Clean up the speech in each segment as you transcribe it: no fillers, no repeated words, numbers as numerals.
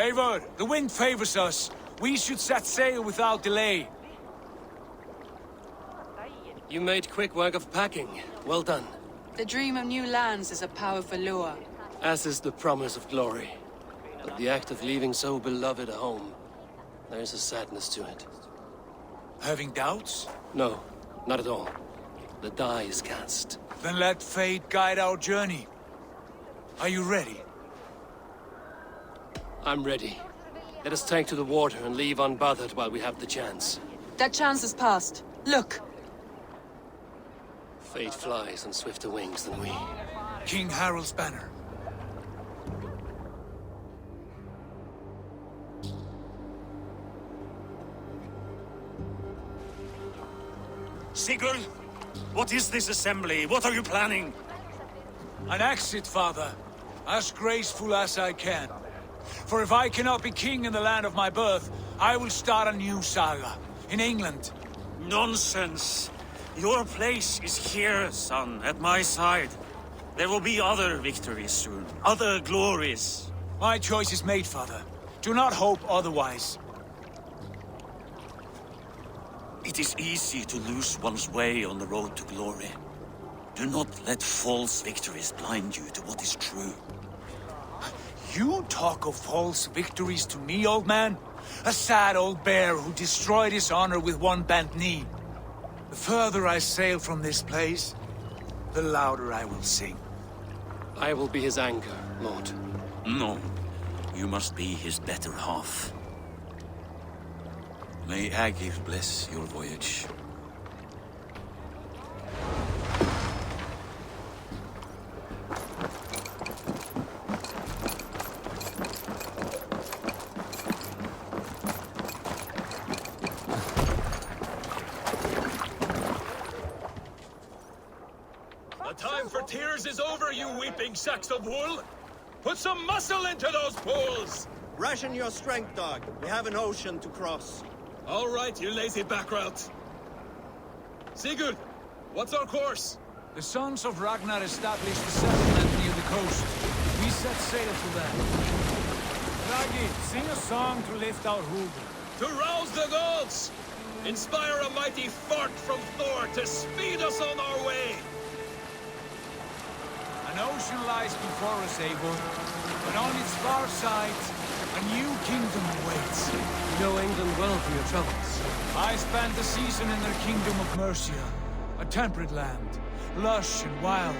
Eivor, the wind favors us. We should set sail without delay. You made quick work of packing. Well done. The dream of new lands is a powerful lure. As is the promise of glory. But the act of leaving so beloved a home, there's a sadness to it. Having doubts? No, not at all. The die is cast. Then let fate guide our journey. Are you ready? I'm ready. Let us take to the water and leave unbothered while we have the chance. That chance is past. Look! Fate flies on swifter wings than we. King Harald's banner. Sigurd, what is this assembly? What are you planning? An exit, father. As graceful as I can. For if I cannot be king in the land of my birth, I will start a new saga. In England. Nonsense. Your place is here, son, at my side. There will be other victories soon. Other glories. My choice is made, father. Do not hope otherwise. It is easy to lose one's way on the road to glory. Do not let false victories blind you to what is true. You talk of false victories to me, old man? A sad old bear who destroyed his honor with one bent knee. The further I sail from this place, the louder I will sing. I will be his anchor, Lord. No. You must be his better half. May Agir bless your voyage. The time for tears is over, you weeping sacks of wool! Put some muscle into those pools! Ration your strength, dog. We have an ocean to cross. All right, you lazy backrout. Sigurd, what's our course? The sons of Ragnar established a settlement near the coast. We set sail to them. Ragi, sing a song to lift our hood. To rouse the gods! Inspire a mighty fart from Thor to speed us on our way! An ocean lies before us, Eivor, but on its far side, a new kingdom awaits. You know England well for your troubles. I spent the season in their kingdom of Mercia, a temperate land, lush and wild.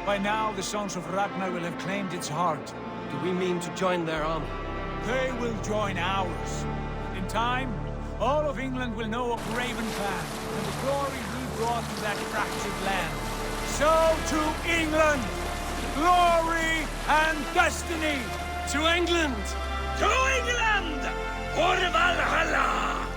By now, the sons of Ragnar will have claimed its heart. Do we mean to join their army? They will join ours. In time, all of England will know of Raven Clan and the glory we brought to that fractured land. So to England! Glory and destiny! To England! To England! For Valhalla!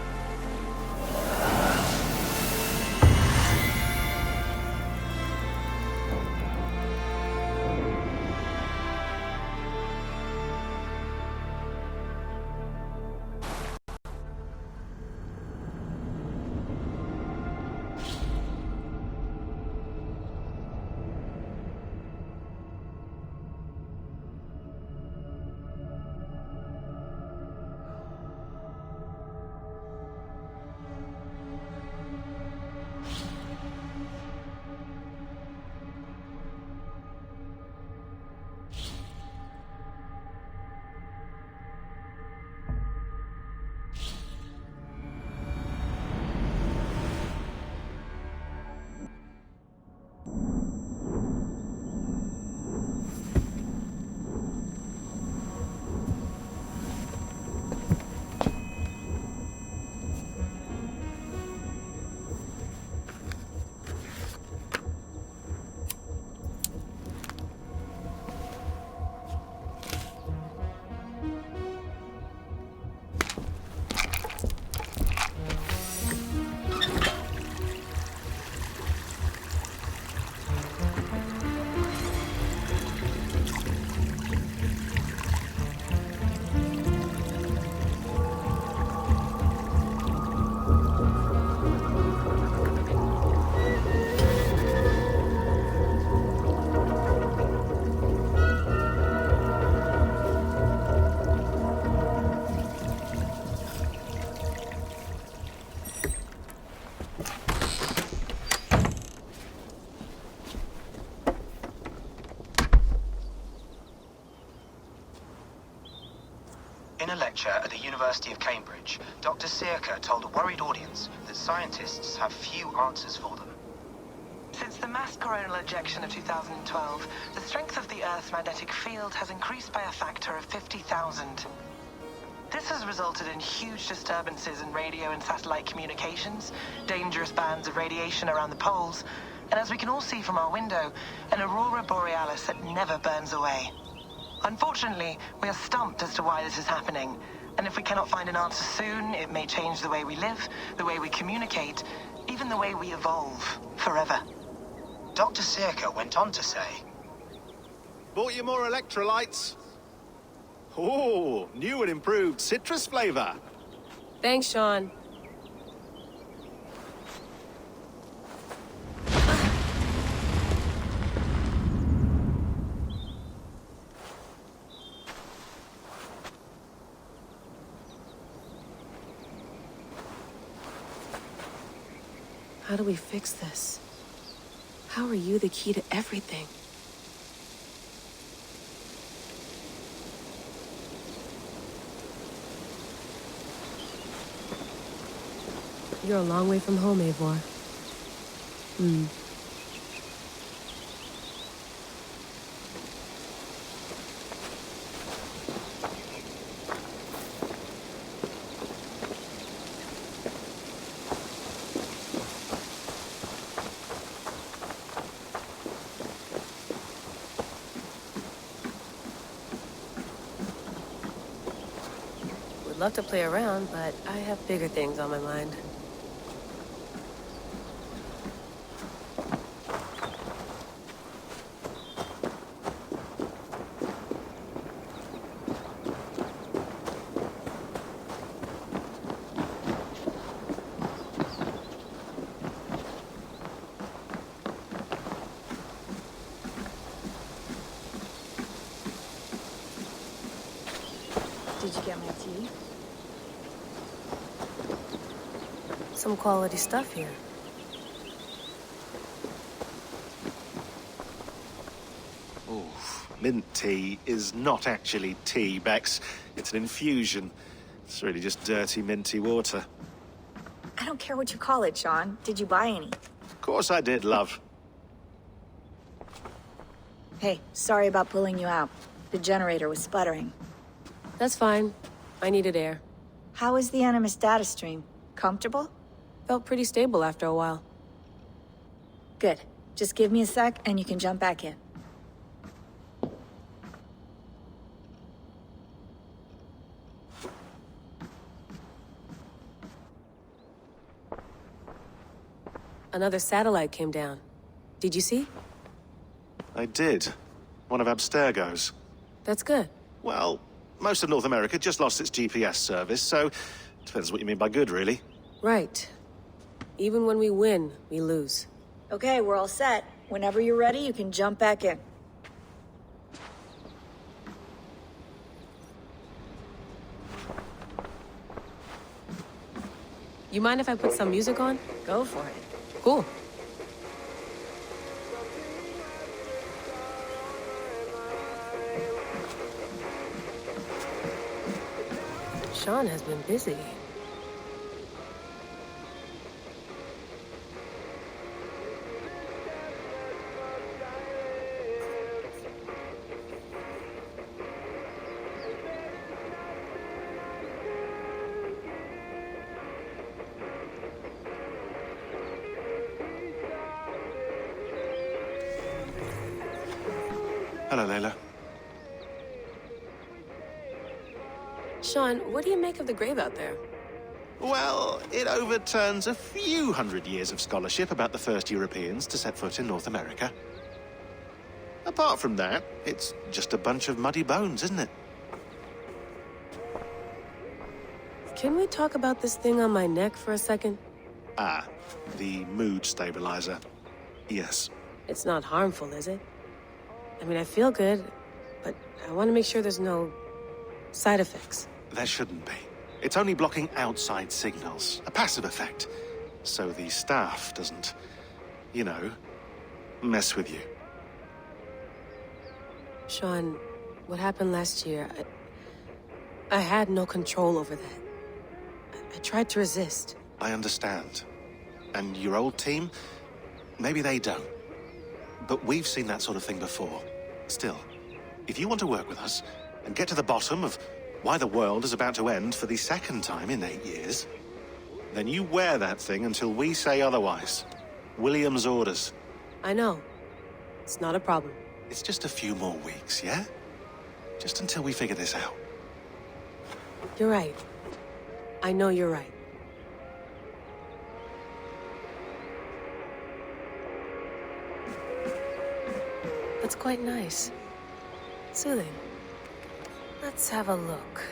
In a lecture at the University of Cambridge, Dr. Searca told a worried audience that scientists have few answers for them. Since the mass coronal ejection of 2012, the strength of the Earth's magnetic field has increased by a factor of 50,000. This has resulted in huge disturbances in radio and satellite communications, dangerous bands of radiation around the poles, and as we can all see from our window, an aurora borealis that never burns away. Unfortunately, we are stumped as to why this is happening, and if we cannot find an answer soon, it may change the way we live, the way we communicate, even the way we evolve, forever. Dr. Searca went on to say, Bought you more electrolytes? Oh, new and improved citrus flavor. Thanks, Sean. How do we fix this? How are you the key to everything? You're a long way from home, Eivor. Would love to play around, but I have bigger things on my mind. Did you get my tea? Some quality stuff here. Mint tea is not actually tea, Bex. It's an infusion. It's really just dirty, minty water. I don't care what you call it, Sean. Did you buy any? Of course I did, love. Hey, sorry about pulling you out. The generator was sputtering. That's fine. I needed air. How is the Animus data stream? Comfortable? Felt pretty stable after a while. Good. Just give me a sec and you can jump back in. Another satellite came down. Did you see? I did. One of Abstergo's. That's good. Well, most of North America just lost its GPS service, so depends what you mean by good, really. Right. Even when we win, we lose. Okay, we're all set. Whenever you're ready, you can jump back in. You mind if I put some music on? Go for it. Cool. Sean has been busy. Hello, Layla. Sean, what do you make of the grave out there? Well, it overturns a few hundred years of scholarship about the first Europeans to set foot in North America. Apart from that, it's just a bunch of muddy bones, isn't it? Can we talk about this thing on my neck for a second? Ah, the mood stabilizer. Yes. It's not harmful, is it? I mean, I feel good, but I want to make sure there's no side effects. There shouldn't be. It's only blocking outside signals, a passive effect. So the staff doesn't, you know, mess with you. Sean, what happened last year, I had no control over that. I tried to resist. I understand. And your old team? Maybe they don't. But we've seen that sort of thing before. Still, if you want to work with us and get to the bottom of why the world is about to end for the second time in 8 years, then you wear that thing until we say otherwise. William's orders. I know. It's not a problem. It's just a few more weeks, yeah? Just until we figure this out. You're right. I know you're right. That's quite nice. Soothing. Let's have a look.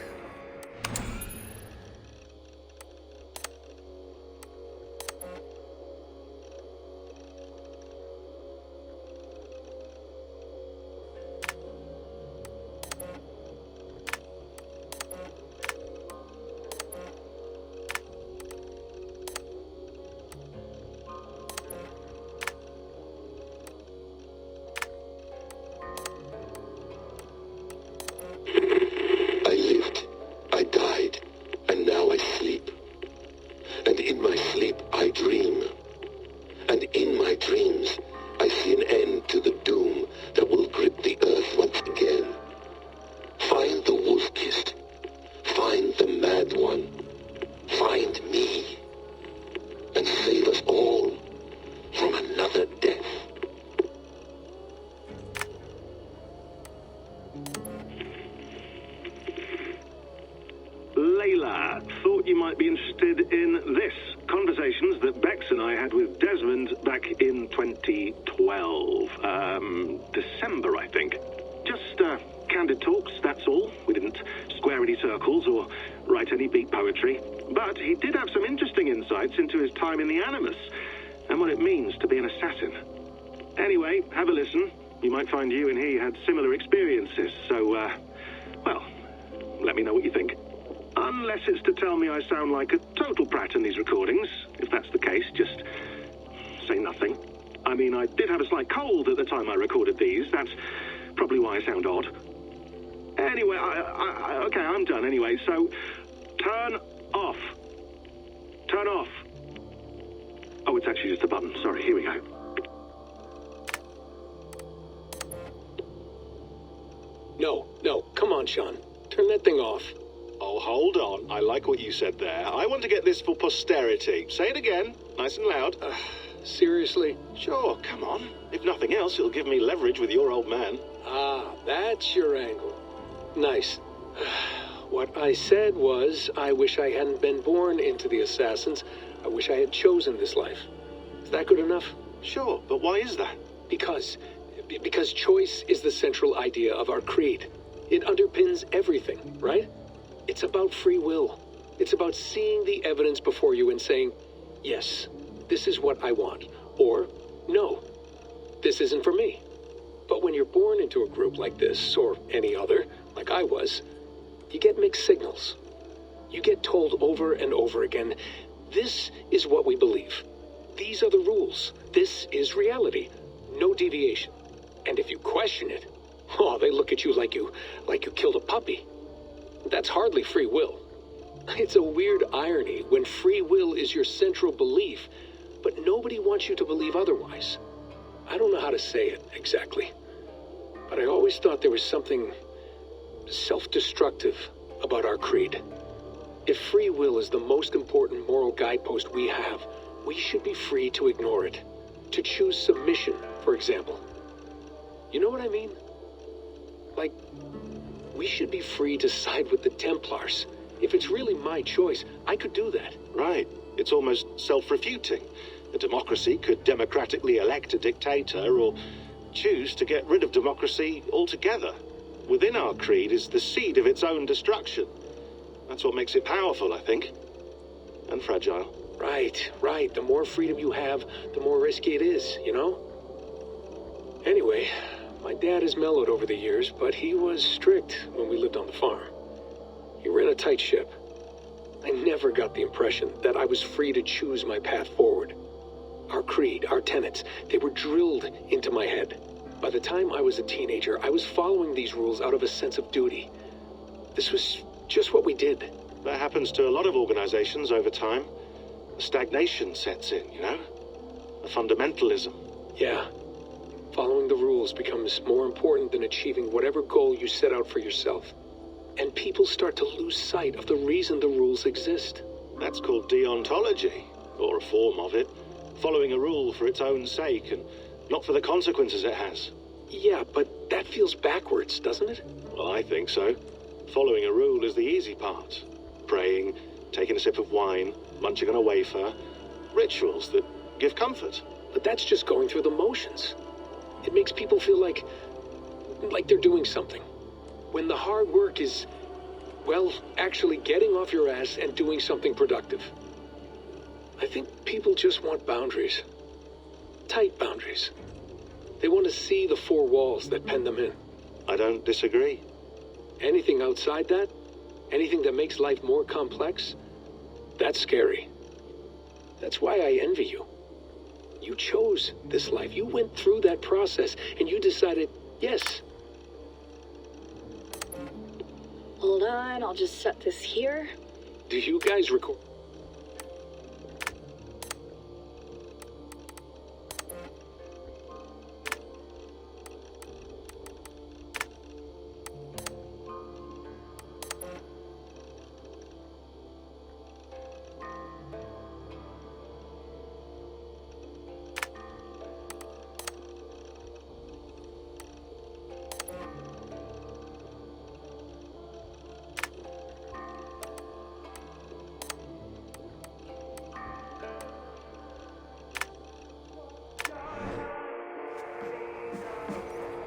December, I think. Just candid talks, that's all. We didn't square any circles or write any beat poetry. But he did have some interesting insights into his time in the Animus and what it means to be an assassin. Anyway, have a listen. You might find you and he had similar experiences, so, well, let me know what you think. Unless it's to tell me I sound like a total prat in these recordings. If that's the case, just say nothing. I mean, I did have a slight cold at the time I recorded these. That's probably why I sound odd. Anyway, okay, I'm done anyway, so turn off. Turn off. Oh, it's actually just a button. Sorry, here we go. No, come on, Sean. Turn that thing off. Oh, hold on. I like what you said there. I want to get this for posterity. Say it again, nice and loud. Seriously? Sure, come on. If nothing else, it'll give me leverage with your old man. Ah, that's your angle. Nice. What I said was, I wish I hadn't been born into the Assassins. I wish I had chosen this life. Is that good enough? Sure, but why is that? Because choice is the central idea of our creed. It underpins everything, right? It's about free will. It's about seeing the evidence before you and saying, yes, this is what I want. Or, no, this isn't for me. But when you're born into a group like this, or any other, like I was, you get mixed signals. You get told over and over again, this is what we believe. These are the rules. This is reality. No deviation. And if you question it, oh, they look at you like you killed a puppy. That's hardly free will. It's a weird irony when free will is your central belief, but nobody wants you to believe otherwise. I don't know how to say it exactly, but I always thought there was something self-destructive about our creed. If free will is the most important moral guidepost we have, we should be free to ignore it. To choose submission, for example. You know what I mean? Like, we should be free to side with the Templars. If it's really my choice, I could do that. Right. It's almost self-refuting. A democracy could democratically elect a dictator or choose to get rid of democracy altogether. Within our creed is the seed of its own destruction. That's what makes it powerful, I think. And fragile. Right. The more freedom you have, the more risky it is, you know? Anyway, my dad has mellowed over the years, but he was strict when we lived on the farm. He ran a tight ship. I never got the impression that I was free to choose my path forward. Our creed, our tenets, they were drilled into my head. By the time I was a teenager, I was following these rules out of a sense of duty. This was just what we did. That happens to a lot of organizations over time. A stagnation sets in, you know? A fundamentalism. Yeah. Following the rules becomes more important than achieving whatever goal you set out for yourself. And people start to lose sight of the reason the rules exist. That's called deontology, or a form of it. Following a rule for its own sake and not for the consequences it has. Yeah, but that feels backwards, doesn't it? Well, I think so. Following a rule is the easy part. Praying, taking a sip of wine, munching on a wafer. Rituals that give comfort. But that's just going through the motions. It makes people feel like they're doing something. When the hard work is, well, actually getting off your ass and doing something productive. I think people just want boundaries. Tight boundaries. They want to see the four walls that pen them in. I don't disagree. Anything outside that, anything that makes life more complex, that's scary. That's why I envy you. You chose this life. You went through that process and you decided, yes. Hold on, I'll just set this here. Do you guys record?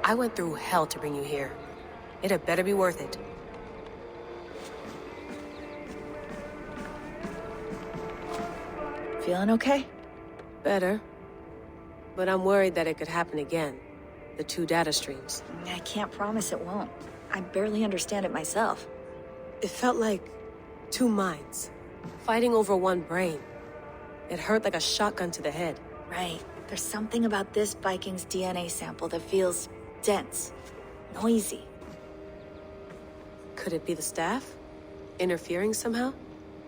I went through hell to bring you here. It had better be worth it. Feeling okay? Better. But I'm worried that it could happen again. The two data streams. I can't promise it won't. I barely understand it myself. It felt like two minds, fighting over one brain. It hurt like a shotgun to the head. Right. There's something about this Viking's DNA sample that feels dense, noisy. Could it be the staff? Interfering somehow?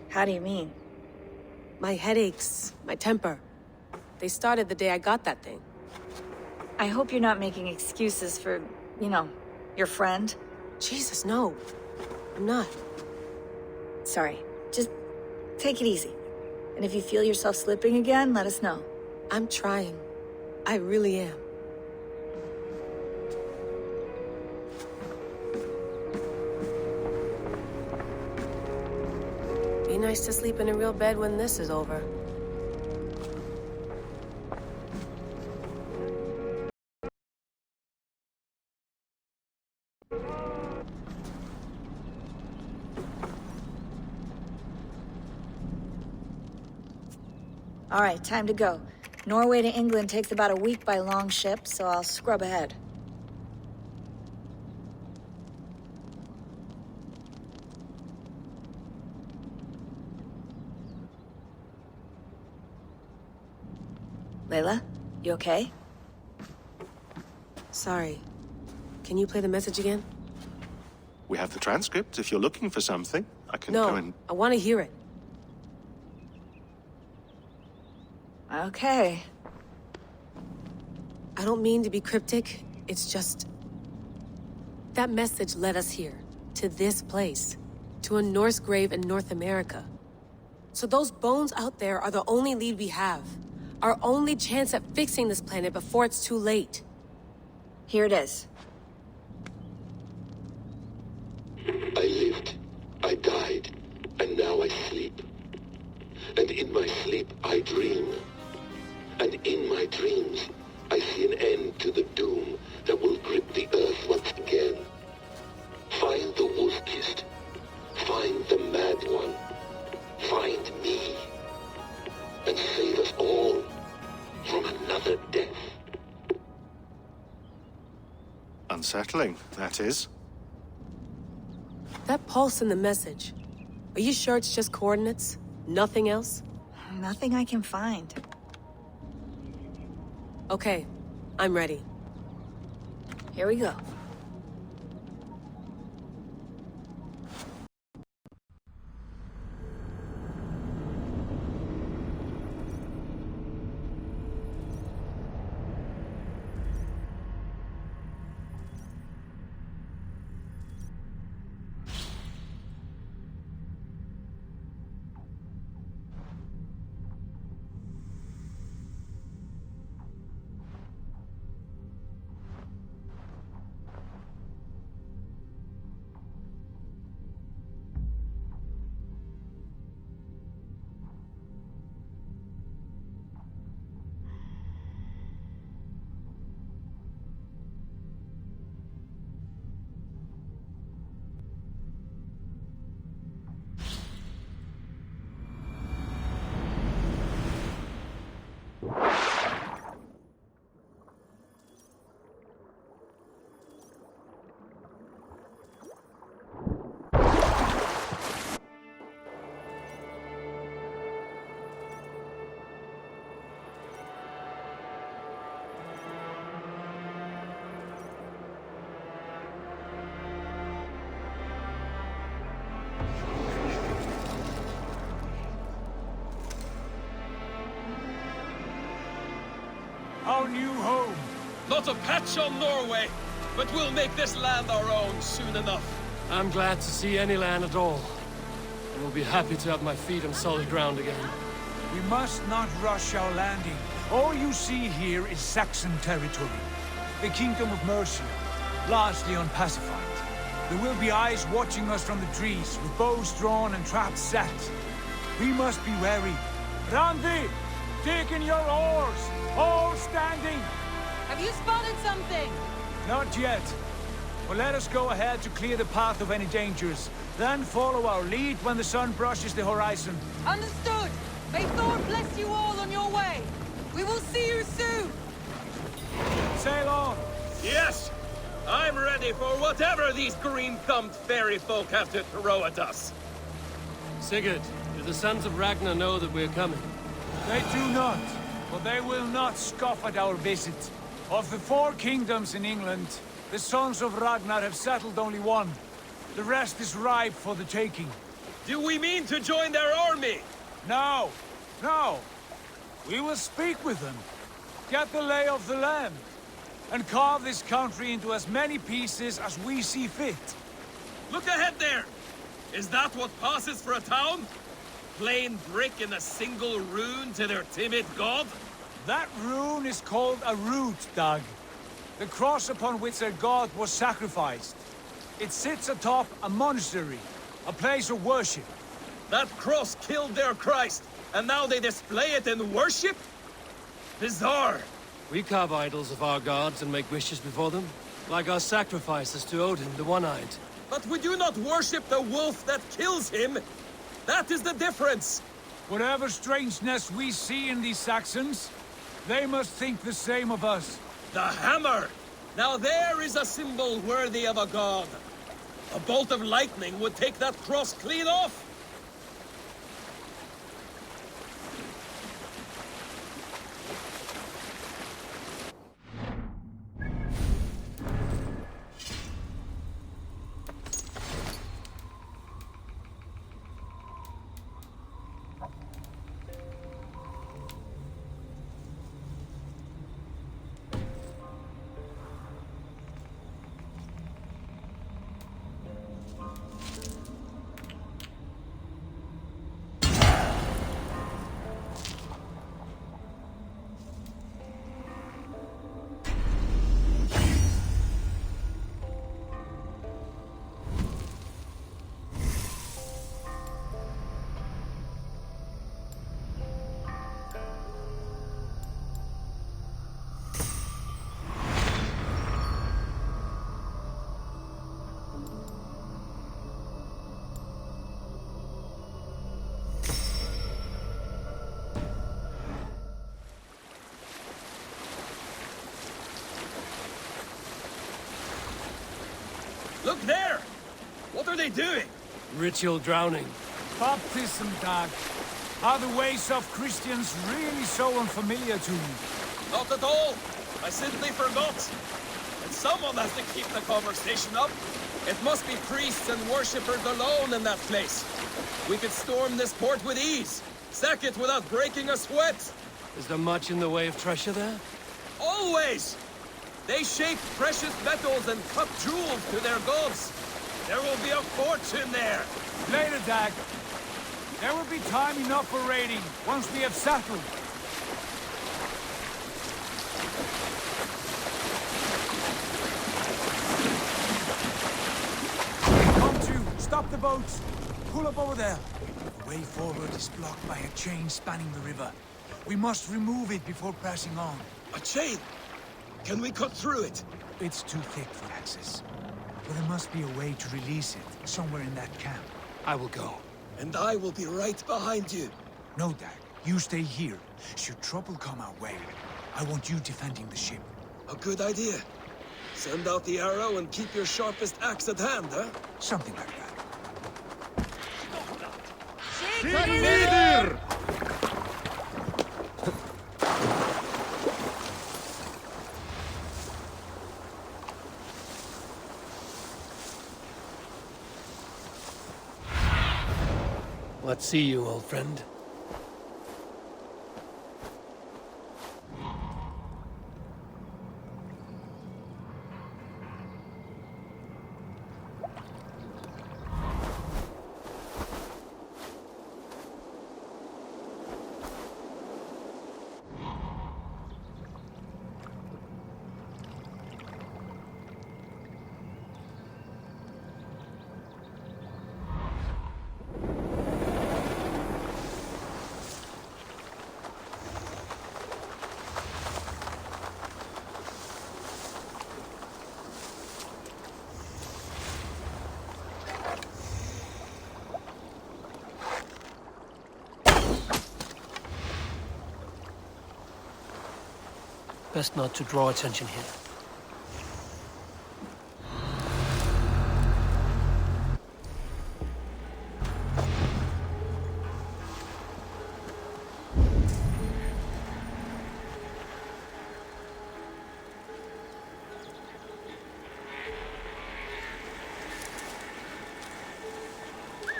How do you mean? My headaches, my temper. They started the day I got that thing. I hope you're not making excuses for, you know, your friend. Jesus, no. I'm not. Sorry. Just take it easy. And if you feel yourself slipping again, let us know. I'm trying. I really am. Be nice to sleep in a real bed when this is over. All right, time to go. Norway to England takes about a week by long ship, so I'll scrub ahead. Layla, you okay? Sorry. Can you play the message again? We have the transcript. If you're looking for something, I can No, go and... I want to hear it. Okay. I don't mean to be cryptic. It's just... that message led us here. To this place. To a Norse grave in North America. So those bones out there are the only lead we have. Our only chance at fixing this planet before it's too late. Here it is. I lived, I died, and now I sleep. And in my sleep I dream. And in my dreams I see an end to the doom that will grip the earth once again. Find the wolf-kissed. Find the mad one. Find me. And save us all from another death. Unsettling, that is. That pulse in the message. Are you sure it's just coordinates? Nothing else? Nothing I can find. Okay, I'm ready. Here we go. got a patch on Norway, but we'll make this land our own soon enough. I'm glad to see any land at all. And will be happy to have my feet on solid ground again. We must not rush our landing. All you see here is Saxon territory. The Kingdom of Mercia, largely unpacified. There will be eyes watching us from the trees, with bows drawn and traps set. We must be wary. Randi! Dig in your oars! All standing! Have you spotted something? Not yet. Well, let us go ahead to clear the path of any dangers. Then follow our lead when the sun brushes the horizon. Understood! May Thor bless you all on your way! We will see you soon! Sail on! Yes! I'm ready for whatever these green-thumbed fairy folk have to throw at us. Sigurd, do the sons of Ragnar know that we're coming? They do not, but they will not scoff at our visit. Of the 4 kingdoms in England, the sons of Ragnar have settled only one. The rest is ripe for the taking. Do we mean to join their army? No, no. We will speak with them, get the lay of the land, and carve this country into as many pieces as we see fit. Look ahead there! Is that what passes for a town? Plain brick in a single rune to their timid god? That rune is called a root, Dag. The cross upon which their god was sacrificed. It sits atop a monastery, a place of worship. That cross killed their Christ, and now they display it in worship? Bizarre. We carve idols of our gods and make wishes before them, like our sacrifices to Odin, the One-Eyed. But we do not worship the wolf that kills him. That is the difference. Whatever strangeness we see in these Saxons, they must think the same of us. The hammer! Now there is a symbol worthy of a god. A bolt of lightning would take that cross clean off. Look there! What are they doing? Ritual drowning. Baptism, Dag. Are the ways of Christians really so unfamiliar to you? Not at all. I simply forgot. And someone has to keep the conversation up. It must be priests and worshippers alone in that place. We could storm this port with ease. Sack it without breaking a sweat. Is there much in the way of treasure there? Always! They shape precious metals and cut jewels to their gods. There will be a fortune there. Later, Dag. There will be time enough for raiding, once we have settled. Come to! Stop the boats! Pull up over there. The way forward is blocked by a chain spanning the river. We must remove it before pressing on. A chain? Can we cut through it? It's too thick for access. But there must be a way to release it, somewhere in that camp. I will go. And I will be right behind you. No, Dag. You stay here. Should trouble come our way, I want you defending the ship. A good idea. Send out the arrow and keep your sharpest axe at hand, huh? Something like that. Leader! Let's see you, old friend. Best not to draw attention here.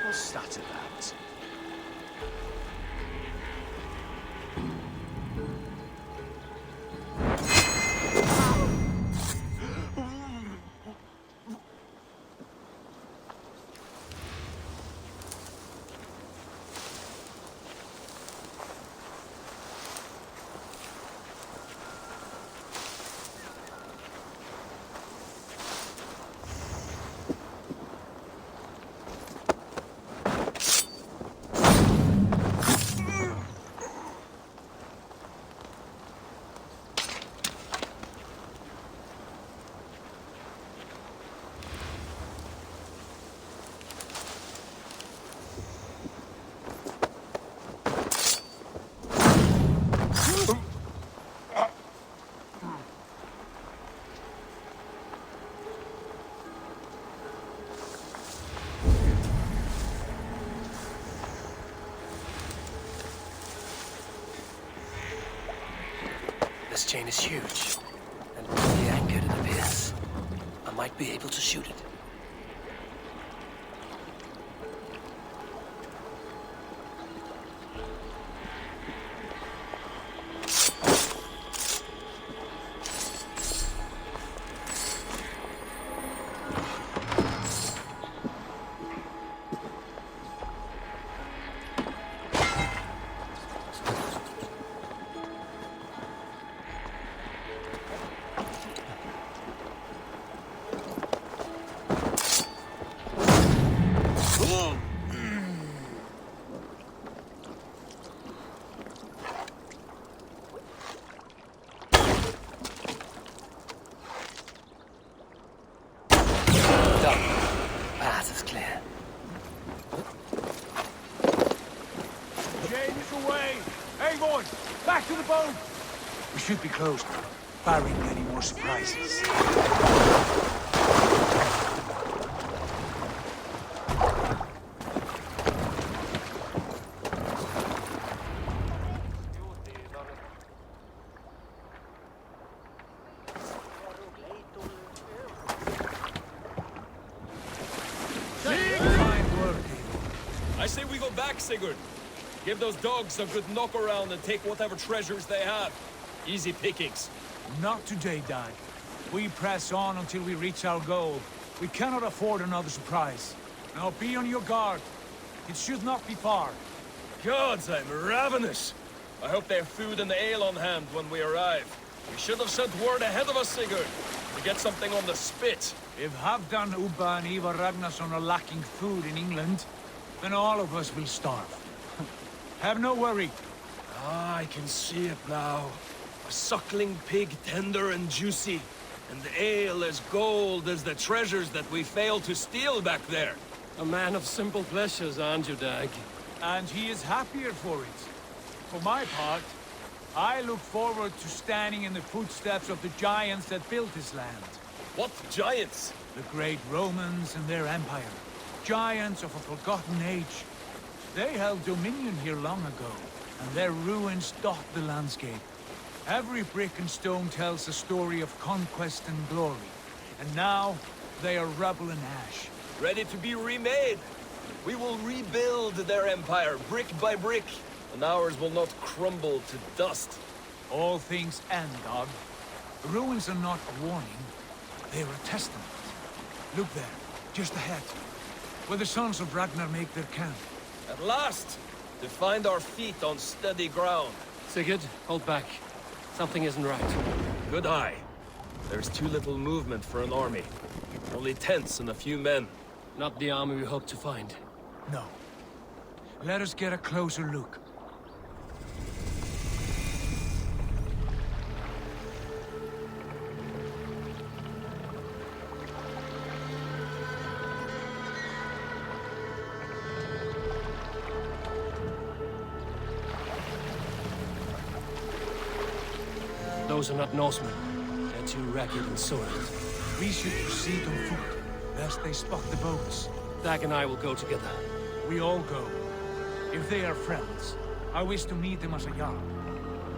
What's that about? This chain is huge, and with the anchor to the piers, I might be able to shoot it. Path is clear. James away! Hey, boy! Back to the boat! We should be close now, barring any more surprises. I say we go back, Sigurd. Give those dogs a good knock around and take whatever treasures they have. Easy pickings. Not today, Dag. We press on until we reach our goal. We cannot afford another surprise. Now be on your guard. It should not be far. Gods, I'm ravenous. I hope they have food and ale on hand when we arrive. We should have sent word ahead of us, Sigurd, to get something on the spit. If Halfdan, Ubba and Ivar Ragnarsson are lacking food in England, then all of us will starve. Have no worry. Ah, I can see it now. A suckling pig, tender and juicy. And the ale as gold as the treasures that we failed to steal back there. A man of simple pleasures, aren't you, Dag? And he is happier for it. For my part, I look forward to standing in the footsteps of the giants that built this land. What giants? The great Romans and their empire. Giants of a forgotten age. They held dominion here long ago, and their ruins dot the landscape. Every brick and stone tells a story of conquest and glory. And now, they are rubble and ash. Ready to be remade. We will rebuild their empire, brick by brick, and ours will not crumble to dust. All things end, Dag. The ruins are not a warning, they are a testament. Look there, just ahead, where the sons of Ragnar make their camp. At last! To find our feet on steady ground. Sigurd, hold back. Something isn't right. Good eye. There's too little movement for an army. Only tents and a few men. Not the army we hoped to find. No. Let us get a closer look. Those are not Norsemen. They're too ragged and soiled. We should proceed on foot, lest they spot the boats. Dag and I will go together. We all go. If they are friends, I wish to meet them as a Jarl.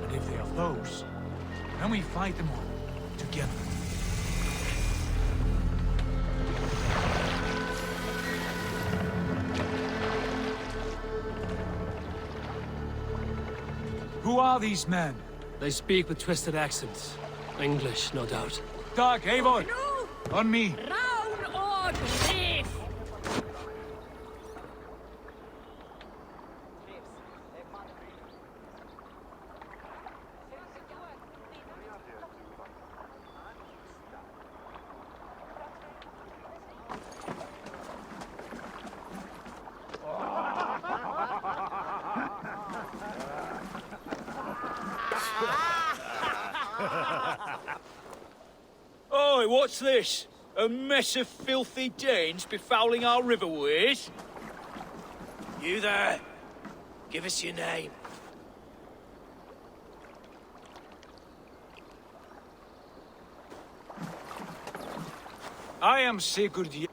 And if they are foes, then we fight them all, together. Who are these men? They speak with twisted accents. English, no doubt. Dag, Eivor! On me! Round or leave! Oi, what's this? A mess of filthy Danes befouling our riverways? You there! Give us your name. I am Sigurd.